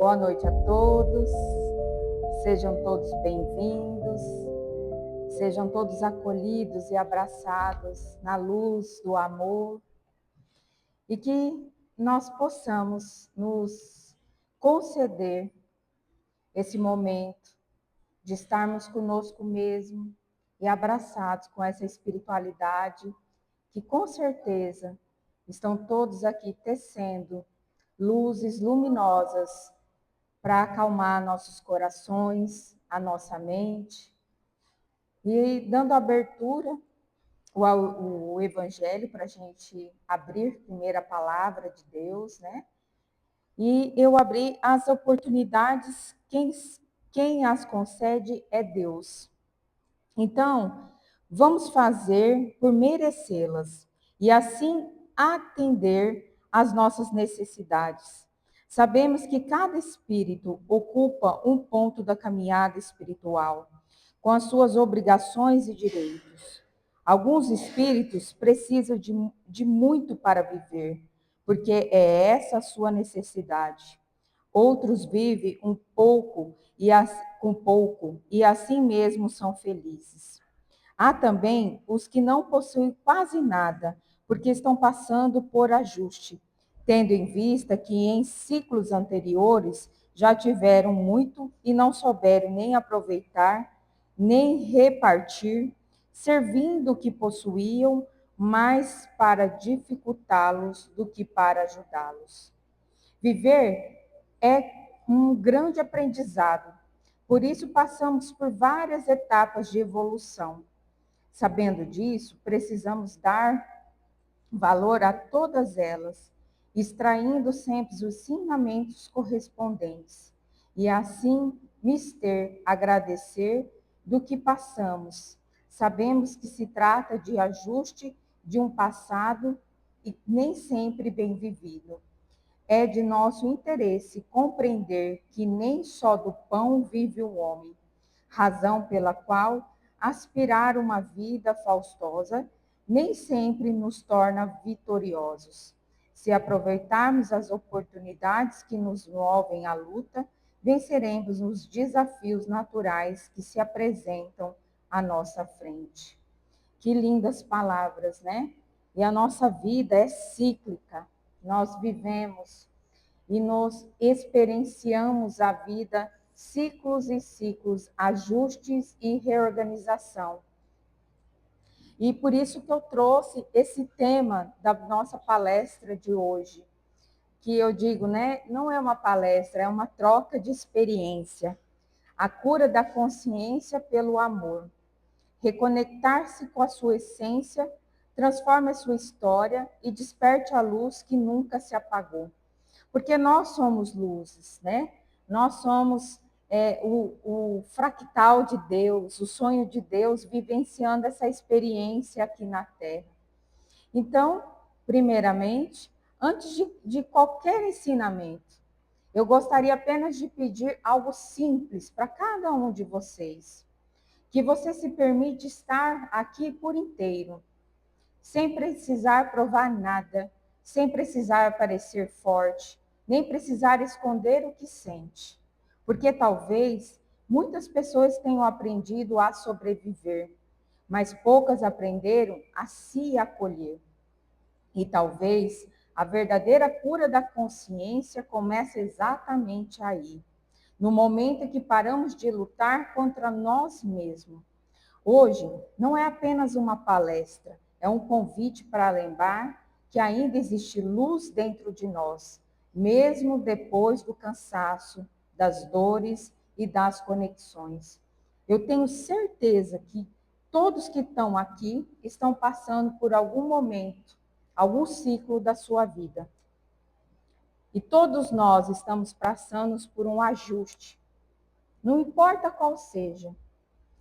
Boa noite a todos, sejam todos bem-vindos, sejam todos acolhidos e abraçados na luz do amor e que nós possamos nos conceder esse momento de estarmos conosco mesmo e abraçados com essa espiritualidade que com certeza estão todos aqui tecendo luzes luminosas para acalmar nossos corações, a nossa mente, e dando abertura o Evangelho para a gente abrir primeiro a palavra de Deus, né? E eu abri as oportunidades, quem as concede é Deus. Então, vamos fazer por merecê-las e assim atender às nossas necessidades. Sabemos que cada espírito ocupa um ponto da caminhada espiritual, com as suas obrigações e direitos. Alguns espíritos precisam de muito para viver, porque é essa a sua necessidade. Outros vivem com pouco e assim mesmo são felizes. Há também os que não possuem quase nada, porque estão passando por ajuste, tendo em vista que em ciclos anteriores já tiveram muito e não souberam nem aproveitar, nem repartir, servindo o que possuíam mais para dificultá-los do que para ajudá-los. Viver é um grande aprendizado, por isso passamos por várias etapas de evolução. Sabendo disso, precisamos dar valor a todas elas, extraindo sempre os ensinamentos correspondentes, e assim mister agradecer do que passamos. Sabemos que se trata de ajuste de um passado e nem sempre bem vivido. É de nosso interesse compreender que nem só do pão vive o homem, razão pela qual aspirar uma vida faustosa nem sempre nos torna vitoriosos. Se aproveitarmos as oportunidades que nos movem à luta, venceremos os desafios naturais que se apresentam à nossa frente. Que lindas palavras, né? E a nossa vida é cíclica. Nós vivemos e nos experienciamos a vida, ciclos e ciclos, ajustes e reorganização. E por isso que eu trouxe esse tema da nossa palestra de hoje, que eu digo, né, não é uma palestra, é uma troca de experiência. A cura da consciência pelo amor. Reconectar-se com a sua essência, transforme a sua história e desperte a luz que nunca se apagou. Porque nós somos luzes, né? Nós somos o fractal de Deus, o sonho de Deus, vivenciando essa experiência aqui na Terra. Então, primeiramente, antes de qualquer ensinamento, eu gostaria apenas de pedir algo simples para cada um de vocês. Que você se permite estar aqui por inteiro, sem precisar provar nada, sem precisar parecer forte, nem precisar esconder o que sente. Porque talvez muitas pessoas tenham aprendido a sobreviver, mas poucas aprenderam a se acolher. E talvez a verdadeira cura da consciência comece exatamente aí, no momento em que paramos de lutar contra nós mesmos. Hoje não é apenas uma palestra, é um convite para lembrar que ainda existe luz dentro de nós, mesmo depois do cansaço, das dores e das conexões. Eu tenho certeza que todos que estão aqui estão passando por algum momento, algum ciclo da sua vida. E todos nós estamos passando por um ajuste, não importa qual seja.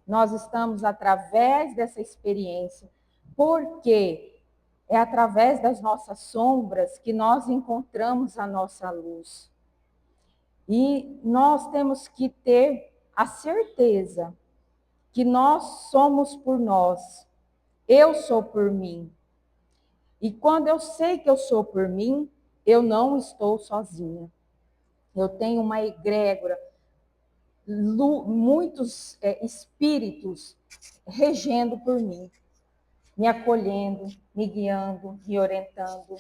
Nós estamos através dessa experiência, porque é através das nossas sombras que nós encontramos a nossa luz. E nós temos que ter a certeza que nós somos por nós. Eu sou por mim. E quando eu sei que eu sou por mim, eu não estou sozinha. Eu tenho uma egrégora, muitos espíritos regendo por mim, me acolhendo, me guiando, me orientando,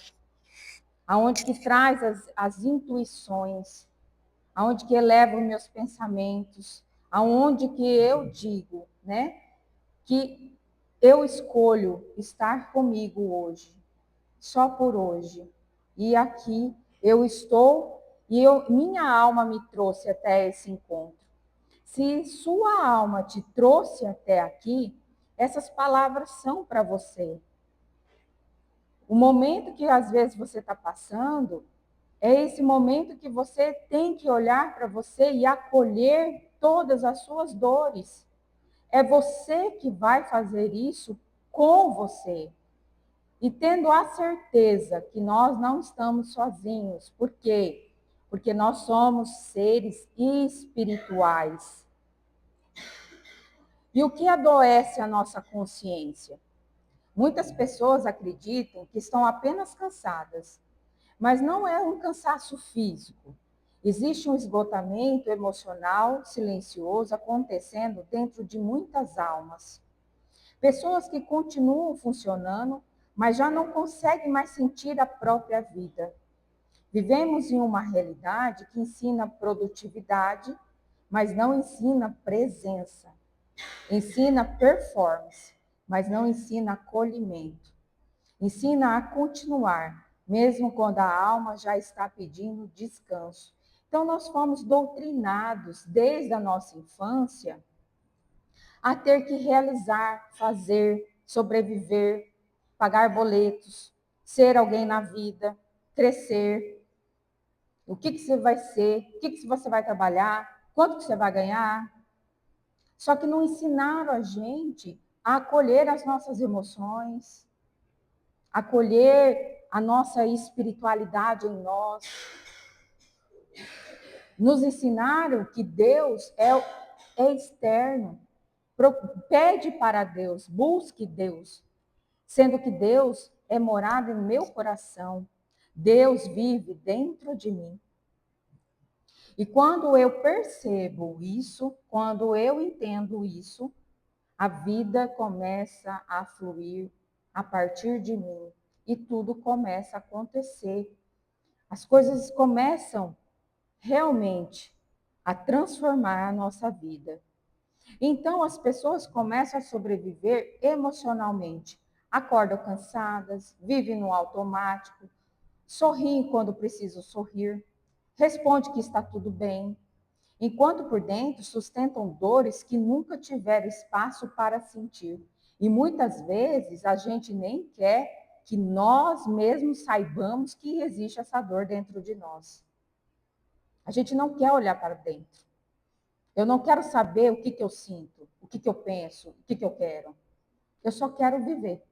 aonde que traz as intuições, aonde que eleva os meus pensamentos, aonde que eu digo, né, que eu escolho estar comigo hoje, só por hoje. E aqui eu estou e minha alma me trouxe até esse encontro. Se sua alma te trouxe até aqui, essas palavras são para você. O momento que às vezes você está passando, é esse momento que você tem que olhar para você e acolher todas as suas dores. É você que vai fazer isso com você. E tendo a certeza que nós não estamos sozinhos. Por quê? Porque nós somos seres espirituais. E o que adoece a nossa consciência? Muitas pessoas acreditam que estão apenas cansadas, mas não é um cansaço físico. Existe um esgotamento emocional silencioso acontecendo dentro de muitas almas. Pessoas que continuam funcionando, mas já não conseguem mais sentir a própria vida. Vivemos em uma realidade que ensina produtividade, mas não ensina presença. Ensina performance, mas não ensina acolhimento. Ensina a continuar, mesmo quando a alma já está pedindo descanso. Então, nós fomos doutrinados desde a nossa infância a ter que realizar, fazer, sobreviver, pagar boletos, ser alguém na vida, crescer. O que você vai ser, o que você vai trabalhar, quanto que você vai ganhar. Só que não ensinaram a gente a acolher as nossas emoções, acolher a nossa espiritualidade em nós. Nos ensinaram que Deus é externo. Pede para Deus, busque Deus, sendo que Deus é morado em meu coração. Deus vive dentro de mim. E quando eu percebo isso, quando eu entendo isso, a vida começa a fluir a partir de mim e tudo começa a acontecer. As coisas começam realmente a transformar a nossa vida. Então as pessoas começam a sobreviver emocionalmente. Acordam cansadas, vivem no automático, sorriem quando precisam sorrir, responde que está tudo bem, enquanto por dentro sustentam dores que nunca tiveram espaço para sentir. E muitas vezes a gente nem quer que nós mesmos saibamos que existe essa dor dentro de nós. A gente não quer olhar para dentro. Eu não quero saber o que eu sinto, o que eu penso, o que eu quero. Eu só quero viver.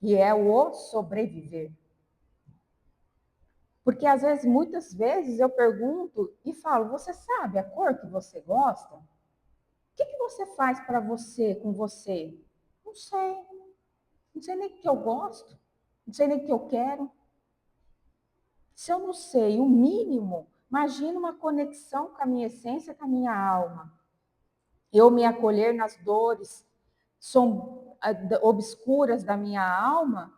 E é o sobreviver. Porque às vezes, muitas vezes, eu pergunto e falo, você sabe a cor que você gosta? O que você faz para você, com você? Não sei. Não sei nem o que eu gosto. Não sei nem o que eu quero. Se eu não sei o mínimo, imagina uma conexão com a minha essência, com a minha alma. Eu me acolher nas dores obscuras da minha alma,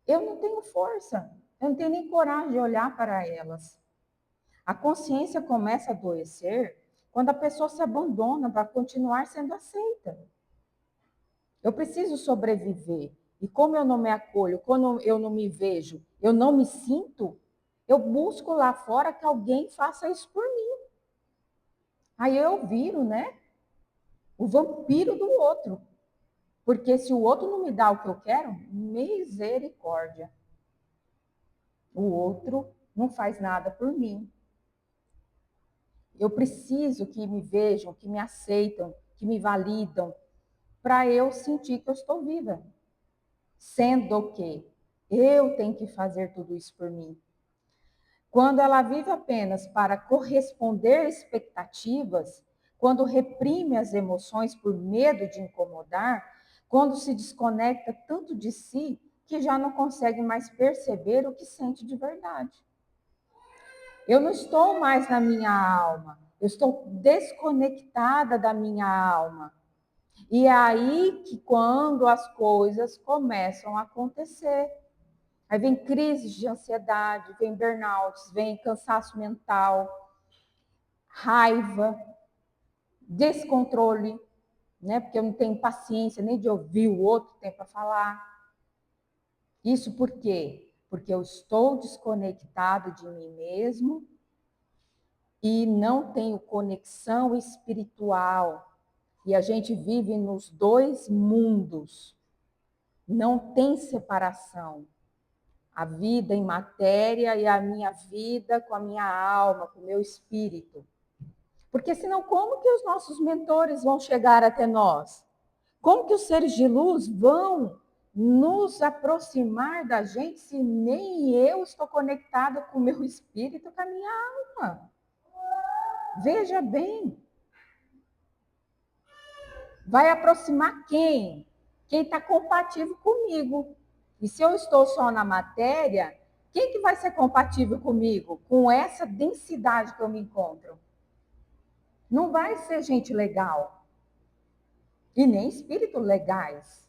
eu não tenho força. Eu não tenho nem coragem de olhar para elas. A consciência começa a adoecer quando a pessoa se abandona para continuar sendo aceita. Eu preciso sobreviver. E como eu não me acolho, quando eu não me vejo, eu não me sinto, eu busco lá fora que alguém faça isso por mim. Aí eu viro, né? O vampiro do outro. Porque se o outro não me dá o que eu quero, misericórdia. O outro não faz nada por mim. Eu preciso que me vejam, que me aceitam, que me validam, para eu sentir que eu estou viva. Sendo que eu tenho que fazer tudo isso por mim. Quando ela vive apenas para corresponder expectativas, quando reprime as emoções por medo de incomodar, quando se desconecta tanto de si que já não consegue mais perceber o que sente de verdade. Eu não estou mais na minha alma. Eu estou desconectada da minha alma. E é aí que quando as coisas começam a acontecer. Aí vem crises de ansiedade, vem burnouts, vem cansaço mental, raiva, descontrole, né? Porque eu não tenho paciência nem de ouvir o outro tem para falar. Isso por quê? Porque eu estou desconectado de mim mesmo e não tenho conexão espiritual. E a gente vive nos dois mundos. Não tem separação. A vida em matéria e a minha vida com a minha alma, com o meu espírito. Porque senão como que os nossos mentores vão chegar até nós? Como que os seres de luz vão nos aproximar da gente se nem eu estou conectada com o meu espírito, com a minha alma? Veja bem. Vai aproximar quem? Quem está compatível comigo. E se eu estou só na matéria, quem que vai ser compatível comigo? Com essa densidade que eu me encontro? Não vai ser gente legal. E nem espíritos legais.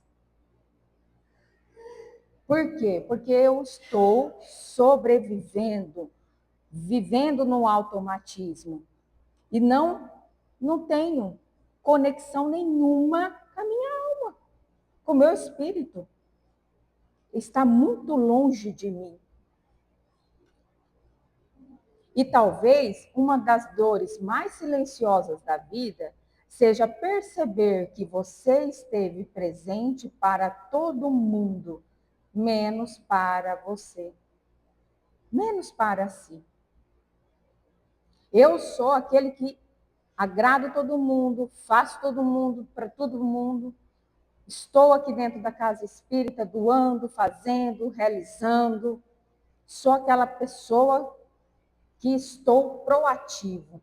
Por quê? Porque eu estou sobrevivendo, vivendo no automatismo. E não tenho conexão nenhuma com a minha alma, com o meu espírito. Está muito longe de mim. E talvez uma das dores mais silenciosas da vida seja perceber que você esteve presente para todo mundo, menos para você, menos para si. Eu sou aquele que agrado todo mundo, faço todo mundo, para todo mundo. Estou aqui dentro da casa espírita, doando, fazendo, realizando. Sou aquela pessoa que estou proativo,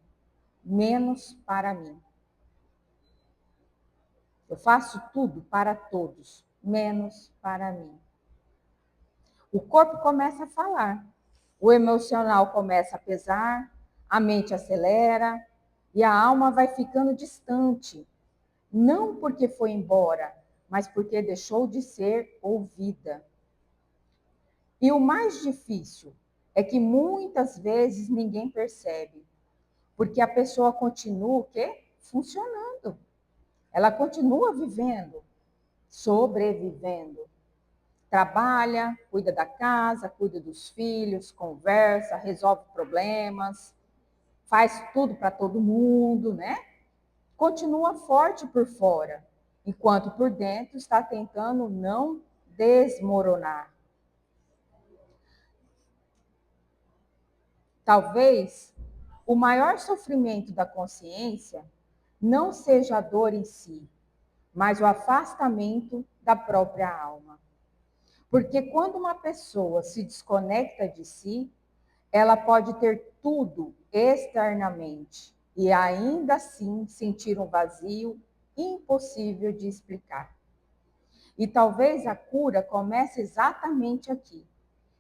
menos para mim. Eu faço tudo para todos, menos para mim. O corpo começa a falar, o emocional começa a pesar, a mente acelera e a alma vai ficando distante. Não porque foi embora, mas porque deixou de ser ouvida. E o mais difícil é que muitas vezes ninguém percebe, porque a pessoa continua o quê? Funcionando. Ela continua vivendo, sobrevivendo. Trabalha, cuida da casa, cuida dos filhos, conversa, resolve problemas, faz tudo para todo mundo, né? Continua forte por fora, enquanto por dentro está tentando não desmoronar. Talvez o maior sofrimento da consciência não seja a dor em si, mas o afastamento da própria alma. Porque quando uma pessoa se desconecta de si, ela pode ter tudo externamente e ainda assim sentir um vazio impossível de explicar. E talvez a cura comece exatamente aqui,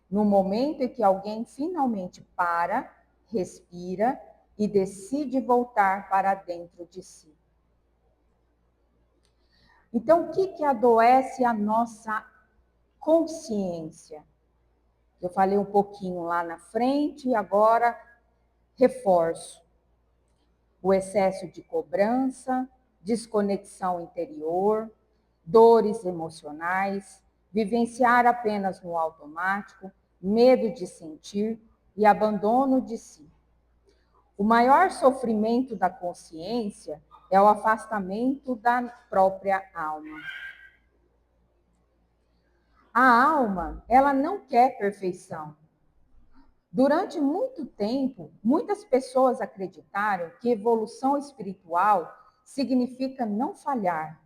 no momento em que alguém finalmente para, respira e decide voltar para dentro de si. Então, o que adoece a nossa consciência? Eu falei um pouquinho lá na frente e agora reforço. O excesso de cobrança, desconexão interior, dores emocionais, vivenciar apenas no automático, medo de sentir e abandono de si. O maior sofrimento da consciência é o afastamento da própria alma. A alma, ela não quer perfeição. Durante muito tempo, muitas pessoas acreditaram que evolução espiritual significa não falhar,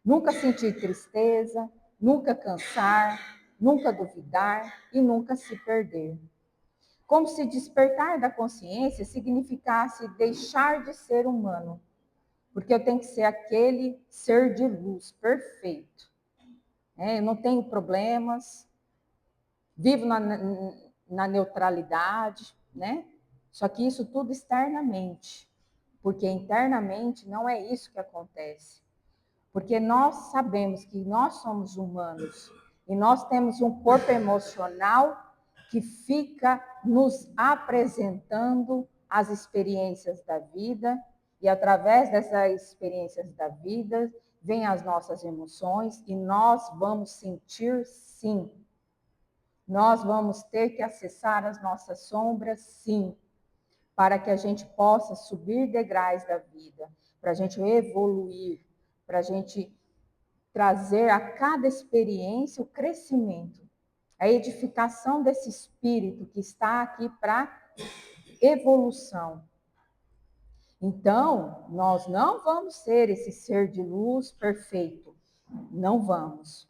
nunca sentir tristeza, nunca cansar, nunca duvidar e nunca se perder. Como se despertar da consciência significasse deixar de ser humano, porque eu tenho que ser aquele ser de luz perfeito. Eu não tenho problemas, vivo na neutralidade, né? Só que isso tudo externamente, porque internamente não é isso que acontece. Porque nós sabemos que nós somos humanos e nós temos um corpo emocional que fica nos apresentando as experiências da vida, e através dessas experiências da vida vêm as nossas emoções e nós vamos sentir sim. Nós vamos ter que acessar as nossas sombras sim, para que a gente possa subir degraus da vida, para a gente evoluir, para a gente trazer a cada experiência o crescimento, a edificação desse espírito que está aqui para evolução. Então, nós não vamos ser esse ser de luz perfeito, não vamos.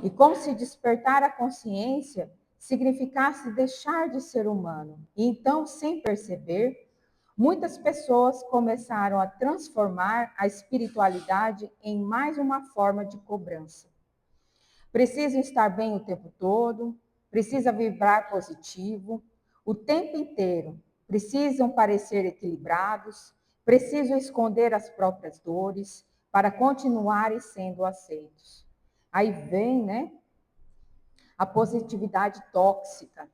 E como se despertar a consciência significasse deixar de ser humano. E então, sem perceber, muitas pessoas começaram a transformar a espiritualidade em mais uma forma de cobrança. Precisam estar bem o tempo todo, precisa vibrar positivo, o tempo inteiro. Precisam parecer equilibrados, precisam esconder as próprias dores para continuarem sendo aceitos. Aí vem, né, a positividade tóxica,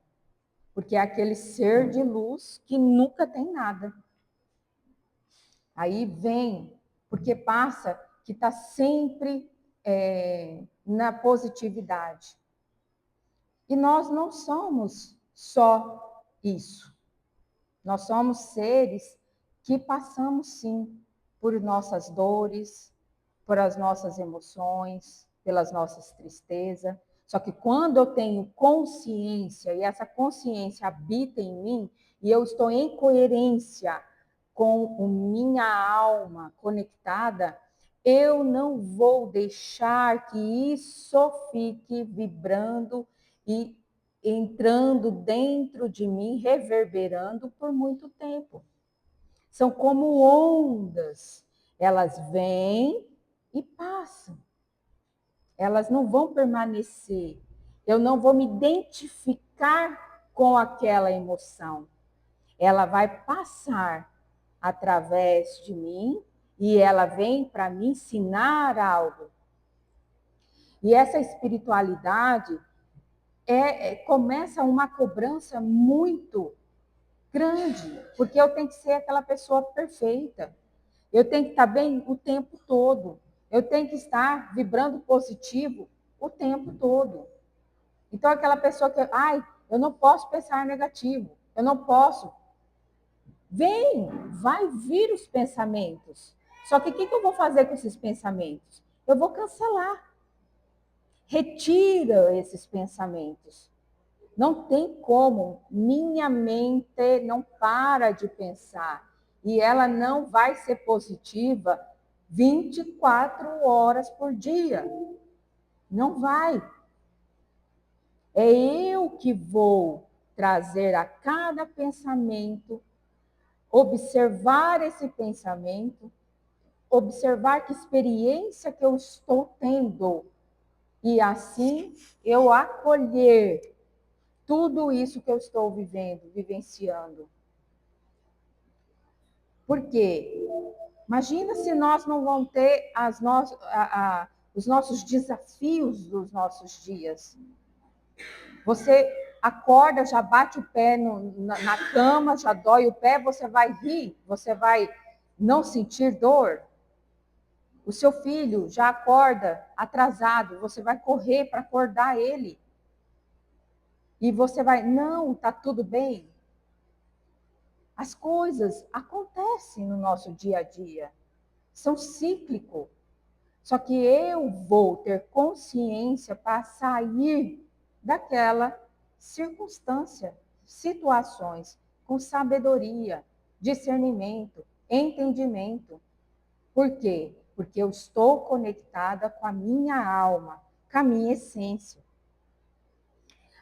porque é aquele ser de luz que nunca tem nada. Aí vem, porque passa que está sempre na positividade. E nós não somos só isso. Nós somos seres que passamos, sim, por nossas dores, por as nossas emoções, pelas nossas tristezas. Só que quando eu tenho consciência, e essa consciência habita em mim, e eu estou em coerência com a minha alma conectada, eu não vou deixar que isso fique vibrando e entrando dentro de mim, reverberando por muito tempo. São como ondas, elas vêm e passam. Elas não vão permanecer. Eu não vou me identificar com aquela emoção. Ela vai passar através de mim e ela vem para me ensinar algo. E essa espiritualidade começa uma cobrança muito grande, porque eu tenho que ser aquela pessoa perfeita. Eu tenho que estar bem o tempo todo. Eu tenho que estar vibrando positivo o tempo todo. Então, aquela pessoa que, eu não posso pensar negativo, eu não posso. Vai vir os pensamentos. Só que o que eu vou fazer com esses pensamentos? Eu vou cancelar. Retira esses pensamentos. Não tem como. Minha mente não para de pensar. E ela não vai ser positiva 24 horas por dia. Não vai. É eu que vou trazer a cada pensamento, observar esse pensamento, observar que experiência que eu estou tendo. E assim eu acolher tudo isso que eu estou vivendo, vivenciando. Por quê? Imagina se nós não vamos ter os nossos desafios dos nossos dias. Você acorda, já bate o pé na cama, já dói o pé, você vai rir, você vai não sentir dor. O seu filho já acorda atrasado, você vai correr para acordar ele. E você vai, não, tá tudo bem. As coisas acontecem no nosso dia a dia, são cíclicos. Só que eu vou ter consciência para sair daquela circunstância, situações, com sabedoria, discernimento, entendimento. Por quê? Porque eu estou conectada com a minha alma, com a minha essência.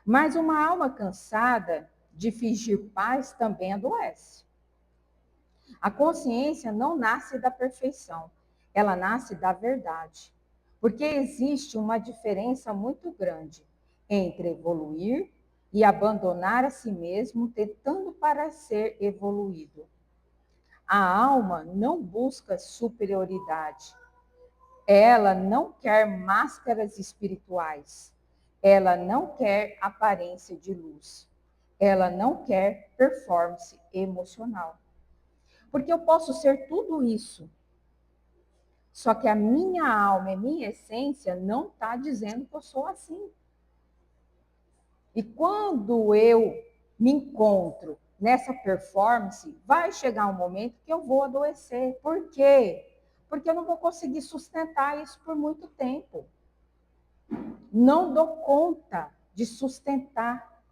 Mas uma alma cansada de fingir paz também adoece. A consciência não nasce da perfeição, ela nasce da verdade. Porque existe uma diferença muito grande entre evoluir, e abandonar a si mesmo, tentando parecer evoluído. A alma não busca superioridade. Ela não quer máscaras espirituais. Ela não quer aparência de luz. Ela não quer performance emocional. Porque eu posso ser tudo isso. Só que a minha alma e minha essência não está dizendo que eu sou assim. E quando eu me encontro nessa performance, vai chegar um momento que eu vou adoecer. Por quê? Porque eu não vou conseguir sustentar isso por muito tempo. Não dou conta de sustentar,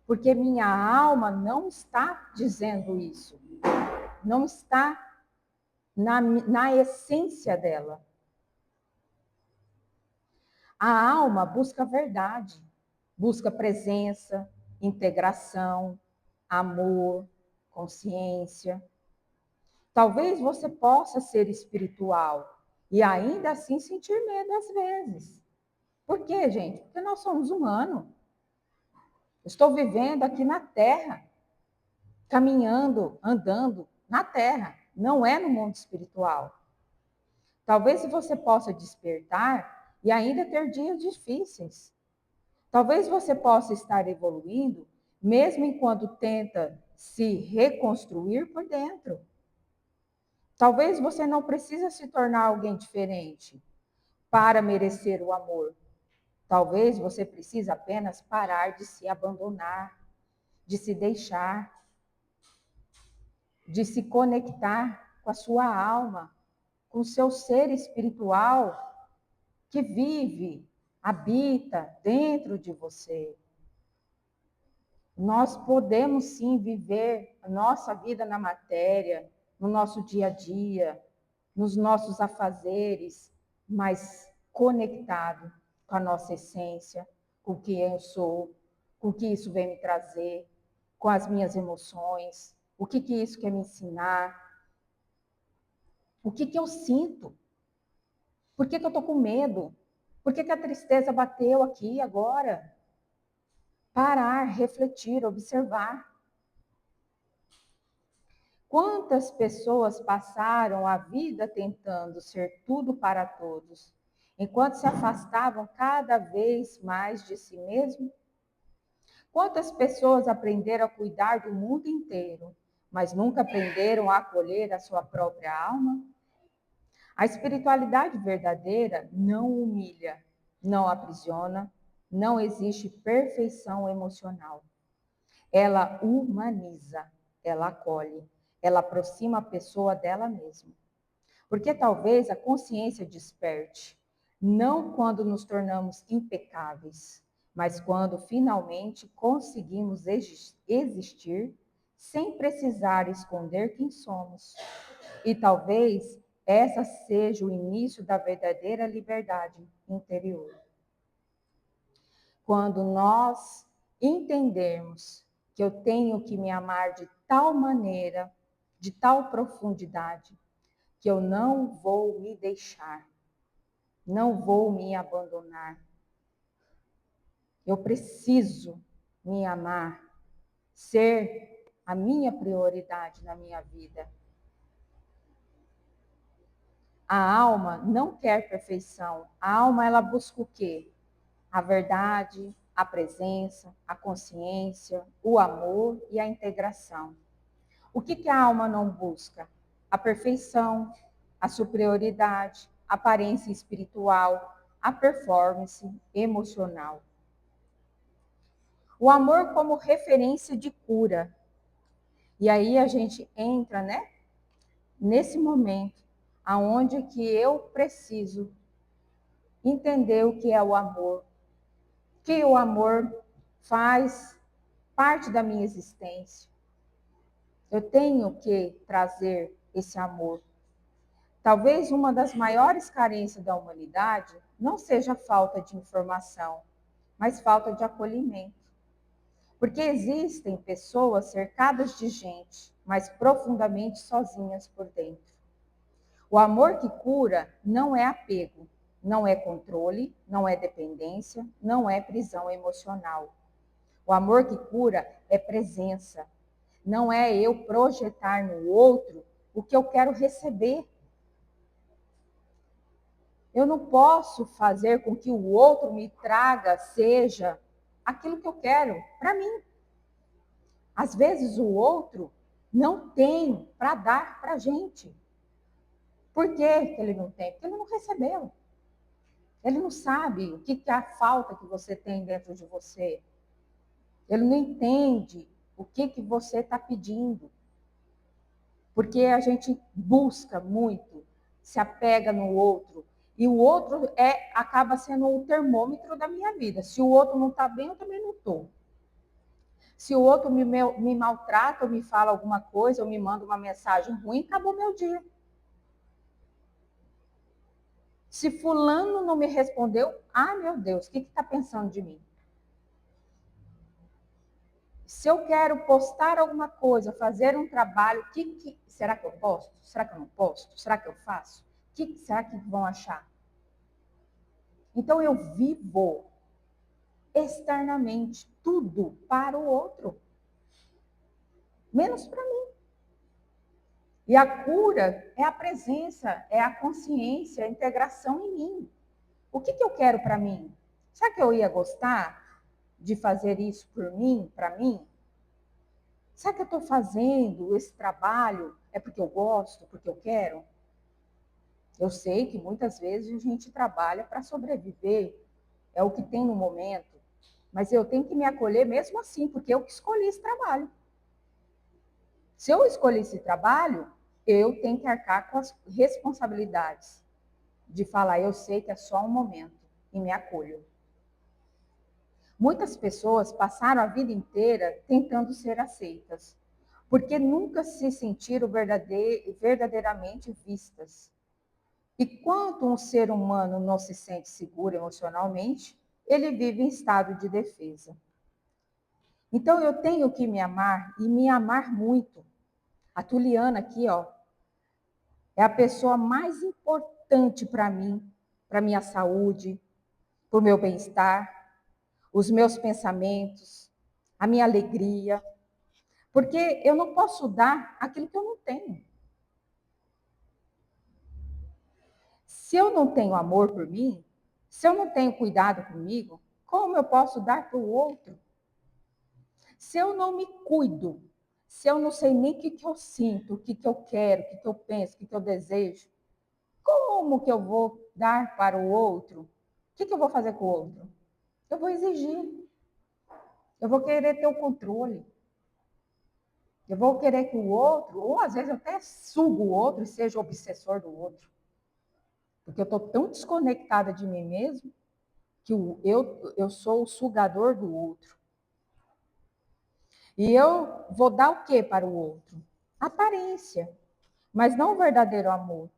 porque minha alma não está dizendo isso. Não está na essência dela. A alma busca a verdade, busca presença, integração, amor, consciência. Talvez você possa ser espiritual e ainda assim sentir medo às vezes. Por quê, gente? Porque nós somos humanos. Estou vivendo aqui na Terra, caminhando, andando na Terra, não é no mundo espiritual. Talvez você possa despertar e ainda ter dias difíceis. Talvez você possa estar evoluindo, mesmo enquanto tenta se reconstruir por dentro. Talvez você não precisa se tornar alguém diferente para merecer o amor. Talvez você precise apenas parar de se abandonar, de se deixar, de se conectar com a sua alma, com o seu ser espiritual que vive, habita dentro de você. Nós podemos sim viver a nossa vida na matéria, no nosso dia a dia, nos nossos afazeres, mas conectado com a nossa essência, com quem eu sou, com o que isso vem me trazer, com as minhas emoções, o que isso quer me ensinar, o que eu sinto, por que eu estou com medo, por que a tristeza bateu aqui agora. Parar, refletir, observar. Quantas pessoas passaram a vida tentando ser tudo para todos, enquanto se afastavam cada vez mais de si mesmo? Quantas pessoas aprenderam a cuidar do mundo inteiro, mas nunca aprenderam a acolher a sua própria alma? A espiritualidade verdadeira não humilha, não aprisiona, não existe perfeição emocional. Ela humaniza, ela acolhe, ela aproxima a pessoa dela mesma. Porque talvez a consciência desperte, não quando nos tornamos impecáveis, mas quando finalmente conseguimos existir sem precisar esconder quem somos. E talvez essa seja o início da verdadeira liberdade interior. Quando nós entendermos que eu tenho que me amar de tal maneira, de tal profundidade, que eu não vou me deixar, não vou me abandonar. Eu preciso me amar, ser a minha prioridade na minha vida. A alma não quer perfeição. A alma, ela busca o quê? A verdade, a presença, a consciência, o amor e a integração. O que a alma não busca? A perfeição, a superioridade, a aparência espiritual, a performance emocional. O amor como referência de cura. E aí a gente entra, né? Nesse momento, aonde que eu preciso entender o que é o amor, que o amor faz parte da minha existência. Eu tenho que trazer esse amor. Talvez uma das maiores carências da humanidade não seja a falta de informação, mas falta de acolhimento. Porque existem pessoas cercadas de gente, mas profundamente sozinhas por dentro. O amor que cura não é apego, não é controle, não é dependência, não é prisão emocional. O amor que cura é presença. Não é eu projetar no outro o que eu quero receber. Eu não posso fazer com que o outro me traga, seja aquilo que eu quero para mim. Às vezes o outro não tem para dar para a gente. Por que ele não tem? Porque ele não recebeu. Ele não sabe o que é a falta que você tem dentro de você. Ele não entende o que você está pedindo. Porque a gente busca muito, se apega no outro. E o outro acaba sendo o termômetro da minha vida. Se o outro não está bem, eu também não estou. Se o outro me maltrata, ou me fala alguma coisa, ou me manda uma mensagem ruim, acabou meu dia. Se fulano não me respondeu, ai meu Deus, o que está pensando de mim? Se eu quero postar alguma coisa, fazer um trabalho, será que eu posto? Será que eu não posto? Será que eu faço? O que será que vão achar? Então eu vivo externamente tudo para o outro, menos para mim. E a cura é a presença, é a consciência, a integração em mim. O que eu quero para mim? Será que eu ia gostar de fazer isso por mim, para mim? Será que eu estou fazendo esse trabalho é porque eu gosto, porque eu quero? Eu sei que muitas vezes a gente trabalha para sobreviver, é o que tem no momento, mas eu tenho que me acolher mesmo assim, porque eu que escolhi esse trabalho. Se eu escolhi esse trabalho, eu tenho que arcar com as responsabilidades de falar, eu sei que é só um momento e me acolho. Muitas pessoas passaram a vida inteira tentando ser aceitas, porque nunca se sentiram verdadeiramente vistas. E quando um ser humano não se sente seguro emocionalmente, ele vive em estado de defesa. Então eu tenho que me amar e me amar muito. A Tuliana aqui, ó, é a pessoa mais importante para mim, para minha saúde, para o meu bem-estar, os meus pensamentos, a minha alegria, porque eu não posso dar aquilo que eu não tenho. Se eu não tenho amor por mim, se eu não tenho cuidado comigo, como eu posso dar para o outro? Se eu não me cuido, se eu não sei nem o que eu sinto, o que eu quero, o que eu penso, o que eu desejo, como que eu vou dar para o outro? O que eu vou fazer com o outro? Eu vou exigir. Eu vou querer ter o controle. Eu vou querer que o outro, ou às vezes eu até sugo o outro e seja o obsessor do outro. Porque eu estou tão desconectada de mim mesmo que eu sou o sugador do outro. E eu vou dar o que para o outro? Aparência, mas não o verdadeiro amor.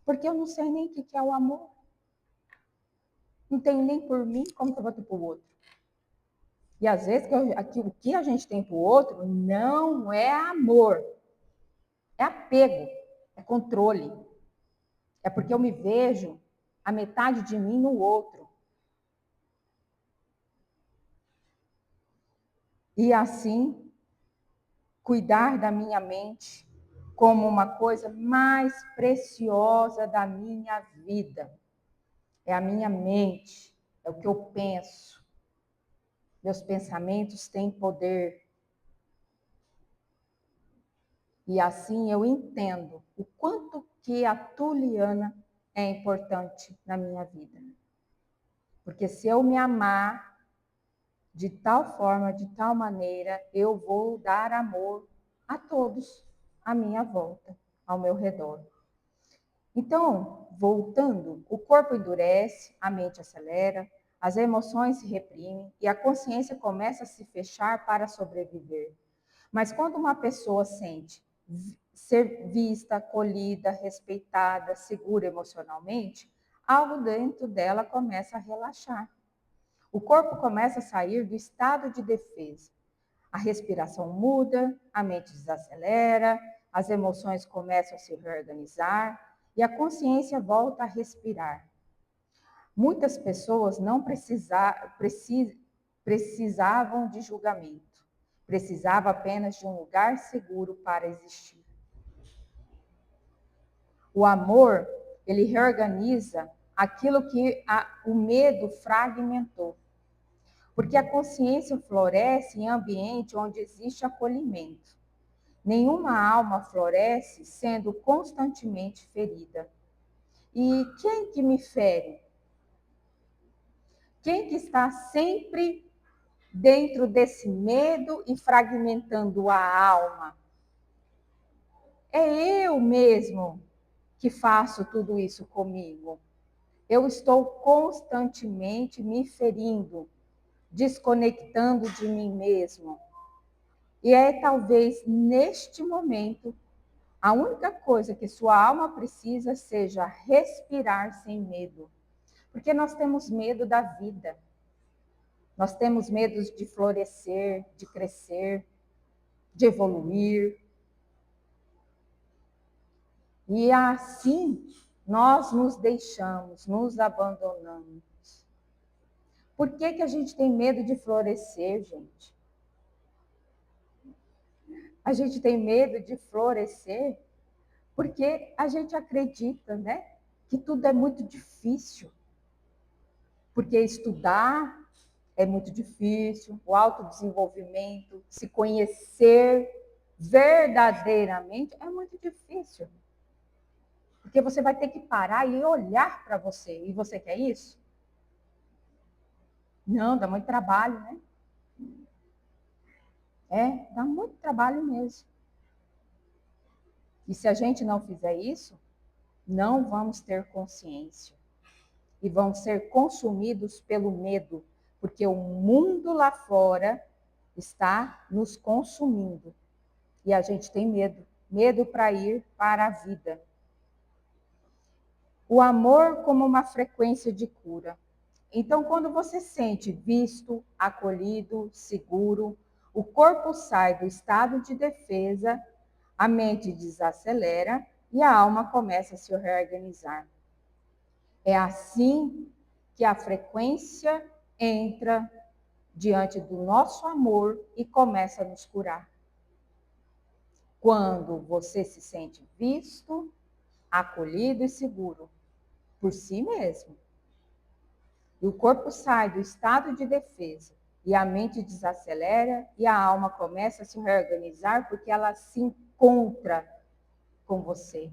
Porque eu não sei nem o que é o amor. Não tenho nem por mim, como que eu vou ter para o outro? E às vezes o que a gente tem para o outro não é amor. É apego, é controle. É porque eu me vejo a metade de mim no outro. E assim, cuidar da minha mente como uma coisa mais preciosa da minha vida. É a minha mente, é o que eu penso. Meus pensamentos têm poder. E assim eu entendo o quanto que a Tuliana é importante na minha vida. Porque se eu me amar de tal forma, de tal maneira, eu vou dar amor a todos à minha volta, ao meu redor. Então, voltando, o corpo endurece, a mente acelera, as emoções se reprimem e a consciência começa a se fechar para sobreviver. Mas quando uma pessoa sente ser vista, acolhida, respeitada, segura emocionalmente, algo dentro dela começa a relaxar. O corpo começa a sair do estado de defesa. A respiração muda, a mente desacelera, as emoções começam a se reorganizar e a consciência volta a respirar. Muitas pessoas não precisavam de julgamento. Precisava apenas de um lugar seguro para existir. O amor, ele reorganiza aquilo que o medo fragmentou. Porque a consciência floresce em ambiente onde existe acolhimento. Nenhuma alma floresce sendo constantemente ferida. E quem que me fere? Quem que está sempre dentro desse medo e fragmentando a alma? É eu mesmo que faço tudo isso comigo. Eu estou constantemente me ferindo, desconectando de mim mesmo. E é talvez neste momento a única coisa que sua alma precisa seja respirar sem medo. Porque nós temos medo da vida. Nós temos medo de florescer, de crescer, de evoluir. E assim nós nos deixamos, nos abandonamos. Por que que a gente tem medo de florescer, gente? A gente tem medo de florescer porque a gente acredita, né, que tudo é muito difícil. Porque estudar é muito difícil, o autodesenvolvimento, se conhecer verdadeiramente é muito difícil. Porque você vai ter que parar e olhar para você. E você quer isso? Não, dá muito trabalho, né? Dá muito trabalho mesmo. E se a gente não fizer isso, não vamos ter consciência. E vamos ser consumidos pelo medo, porque o mundo lá fora está nos consumindo. E a gente tem medo, medo para ir para a vida. O amor como uma frequência de cura. Então, quando você sente visto, acolhido, seguro, o corpo sai do estado de defesa, a mente desacelera e a alma começa a se reorganizar. É assim que a frequência entra diante do nosso amor e começa a nos curar. Quando você se sente visto, acolhido e seguro por si mesmo. E o corpo sai do estado de defesa e a mente desacelera e a alma começa a se reorganizar porque ela se encontra com você.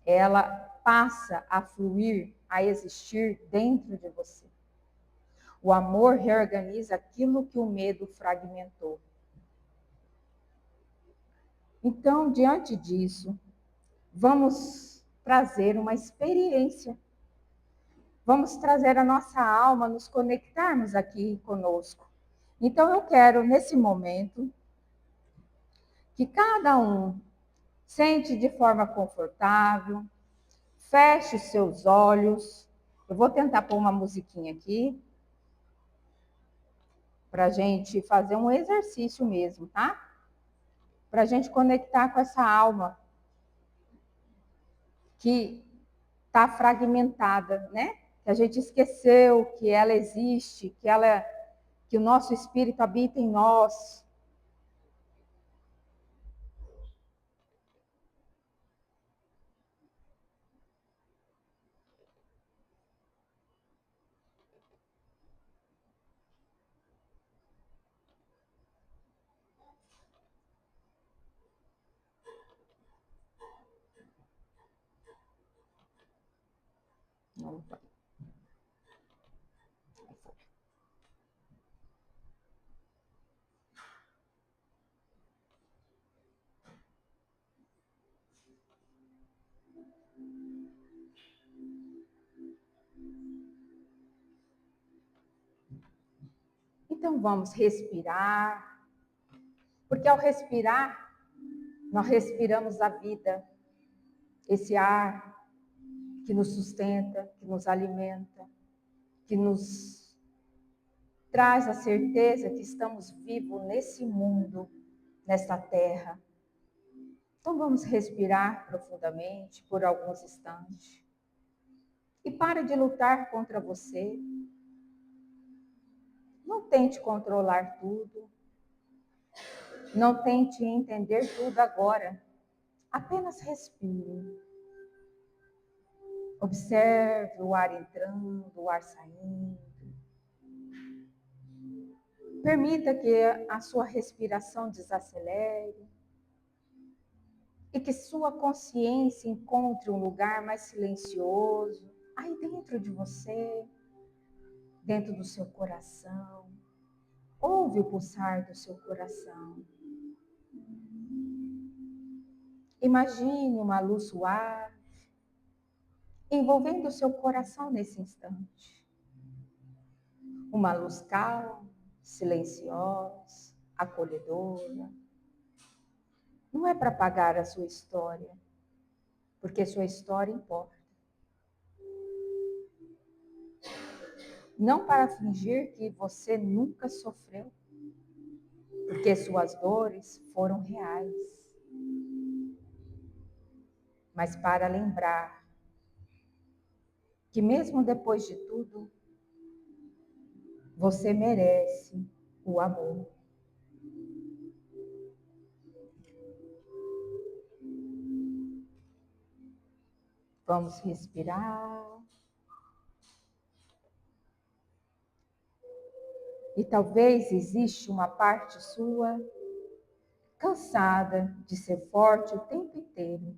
Ela passa a fluir, a existir dentro de você. O amor reorganiza aquilo que o medo fragmentou. Então, diante disso, vamos trazer uma experiência. Vamos trazer a nossa alma, nos conectarmos aqui conosco. Então, eu quero, nesse momento, que cada um sente de forma confortável, feche os seus olhos. Eu vou tentar pôr uma musiquinha aqui, para a gente fazer um exercício mesmo, tá? Para a gente conectar com essa alma que está fragmentada, né? Que a gente esqueceu que ela existe, que o nosso espírito habita em nós. Então vamos respirar, porque ao respirar, nós respiramos a vida, esse ar que nos sustenta, que nos alimenta, que nos traz a certeza que estamos vivos nesse mundo, nesta terra. Então vamos respirar profundamente por alguns instantes. E para de lutar contra você. Não tente controlar tudo. Não tente entender tudo agora. Apenas respire. Observe o ar entrando, o ar saindo. Permita que a sua respiração desacelere e que sua consciência encontre um lugar mais silencioso, aí dentro de você, dentro do seu coração. Ouve o pulsar do seu coração. Imagine uma luz suave envolvendo o seu coração nesse instante. Uma luz calma, silenciosa, acolhedora. Não é para apagar a sua história, porque sua história importa. Não para fingir que você nunca sofreu, porque suas dores foram reais. Mas para lembrar que mesmo depois de tudo, você merece o amor. Vamos respirar. E talvez existe uma parte sua cansada de ser forte o tempo inteiro.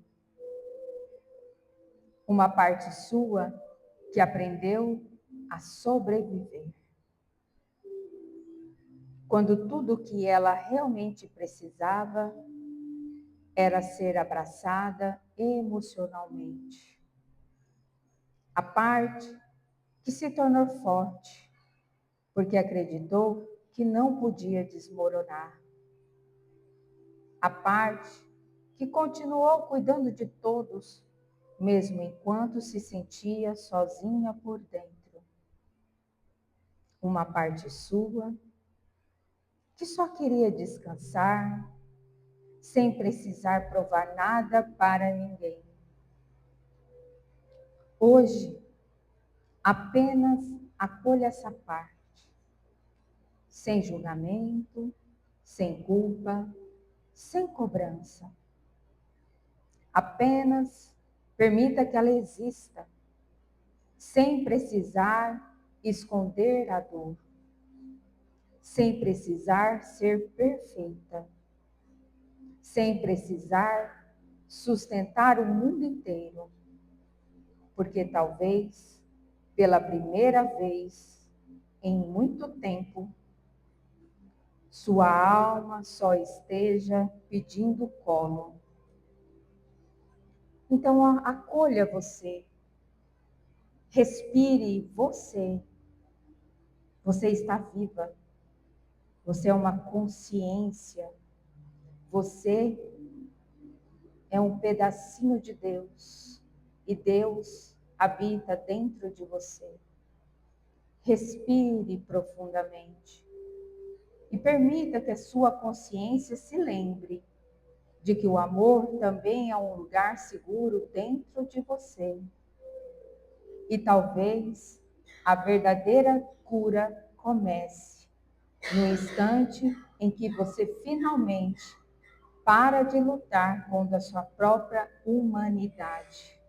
Uma parte sua que aprendeu a sobreviver. Quando tudo o que ela realmente precisava era ser abraçada emocionalmente. A parte que se tornou forte, porque acreditou que não podia desmoronar. A parte que continuou cuidando de todos, mesmo enquanto se sentia sozinha por dentro. Uma parte sua que só queria descansar, sem precisar provar nada para ninguém. Hoje, apenas acolha essa parte, sem julgamento, sem culpa, sem cobrança. Apenas permita que ela exista, sem precisar esconder a dor, sem precisar ser perfeita, sem precisar sustentar o mundo inteiro, porque talvez, pela primeira vez em muito tempo, sua alma só esteja pedindo colo. Então, acolha você. Respire você. Você está viva. Você é uma consciência. Você é um pedacinho de Deus. E Deus habita dentro de você. Respire profundamente. E permita que a sua consciência se lembre de que o amor também é um lugar seguro dentro de você. E talvez a verdadeira cura comece no instante em que você finalmente para de lutar contra a sua própria humanidade.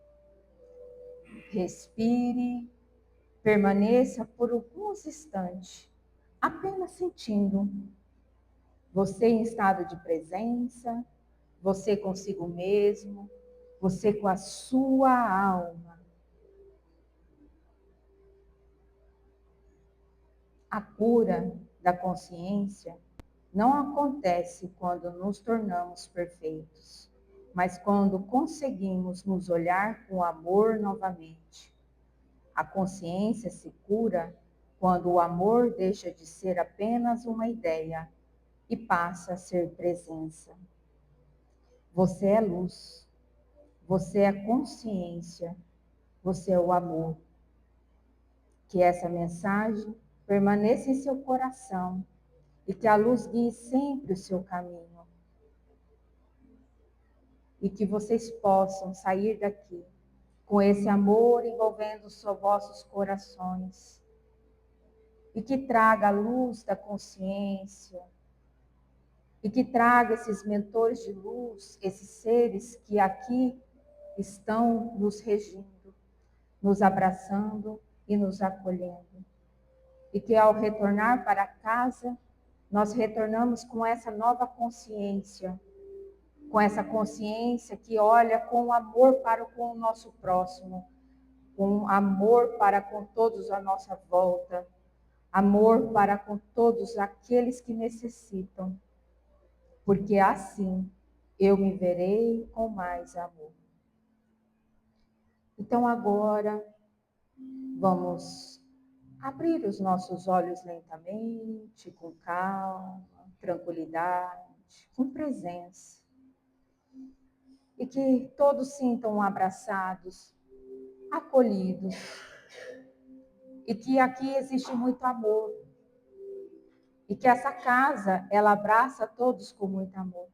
Respire, permaneça por alguns instantes, apenas sentindo você em estado de presença, você consigo mesmo, você com a sua alma. A cura da consciência não acontece quando nos tornamos perfeitos, mas quando conseguimos nos olhar com amor novamente. A consciência se cura quando o amor deixa de ser apenas uma ideia e passa a ser presença. Você é luz, você é consciência, você é o amor. Que essa mensagem permaneça em seu coração e que a luz guie sempre o seu caminho. E que vocês possam sair daqui com esse amor envolvendo os vossos corações. e que traga a luz da consciência, e que traga esses mentores de luz, esses seres que aqui estão nos regindo, nos abraçando e nos acolhendo. E que ao retornar para casa, nós retornamos com essa nova consciência, com essa consciência que olha com amor para com o nosso próximo, com amor para com todos à nossa volta, amor para com todos aqueles que necessitam, porque assim eu me verei com mais amor. Então agora vamos abrir os nossos olhos lentamente, com calma, tranquilidade, com presença. E que todos sintam abraçados, acolhidos. E que aqui existe muito amor. E que essa casa, ela abraça todos com muito amor.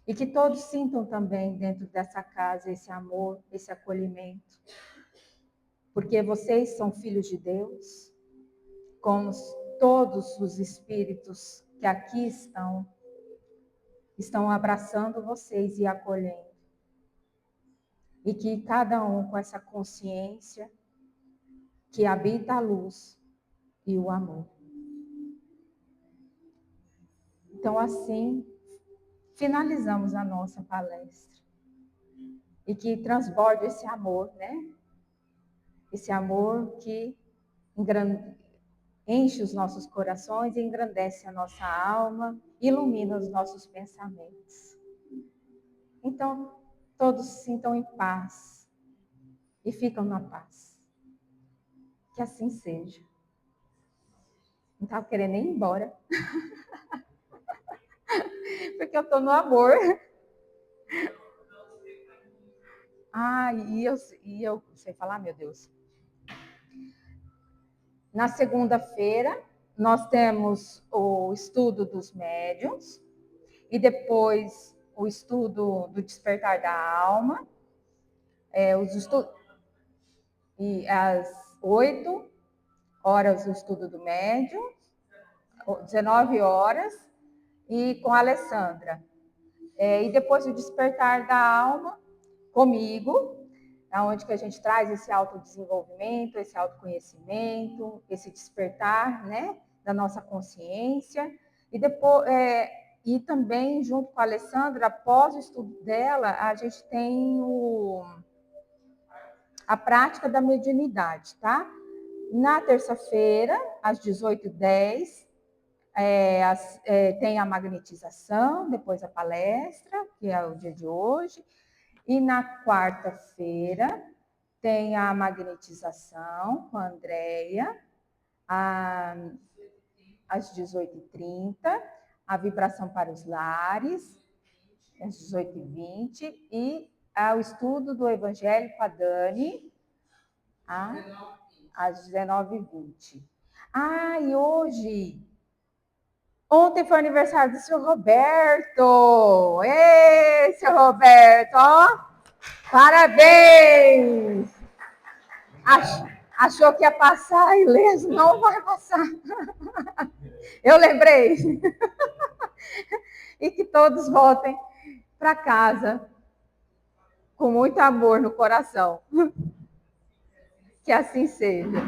E que todos sintam também dentro dessa casa esse amor, esse acolhimento. Porque vocês são filhos de Deus, como todos os espíritos que aqui estão abraçando vocês e acolhendo. E que cada um com essa consciência que habita a luz e o amor. Então, assim, finalizamos a nossa palestra. E que transborde esse amor, né? Esse amor que enche os nossos corações, engrandece a nossa alma, ilumina os nossos pensamentos. Então, todos se sintam em paz e ficam na paz. Que assim seja. Não estava querendo ir embora. Porque eu estou no amor. E eu sei falar, meu Deus. Na segunda-feira, nós temos o estudo dos médiuns e depois o estudo do despertar da alma. E às 8 horas o estudo do médium, 19 horas, e com a Alessandra. E depois o despertar da alma, comigo, onde que a gente traz esse autodesenvolvimento, esse autoconhecimento, esse despertar, né, da nossa consciência. E depois, e também, junto com a Alessandra, após o estudo dela, a gente tem a prática da mediunidade, tá? Na terça-feira, às 18h10, tem a magnetização, depois a palestra, que é o dia de hoje. E na quarta-feira tem a magnetização com a Andréia, às 18h30, a vibração para os lares, às 18h20, e o estudo do Evangelho com a Dani, às 19h20. E hoje... Ontem foi aniversário do seu Roberto. Ei, seu Roberto, ó, parabéns! Achou que ia passar ileso? Não vai passar. Eu lembrei. E que todos voltem para casa com muito amor no coração. Que assim seja.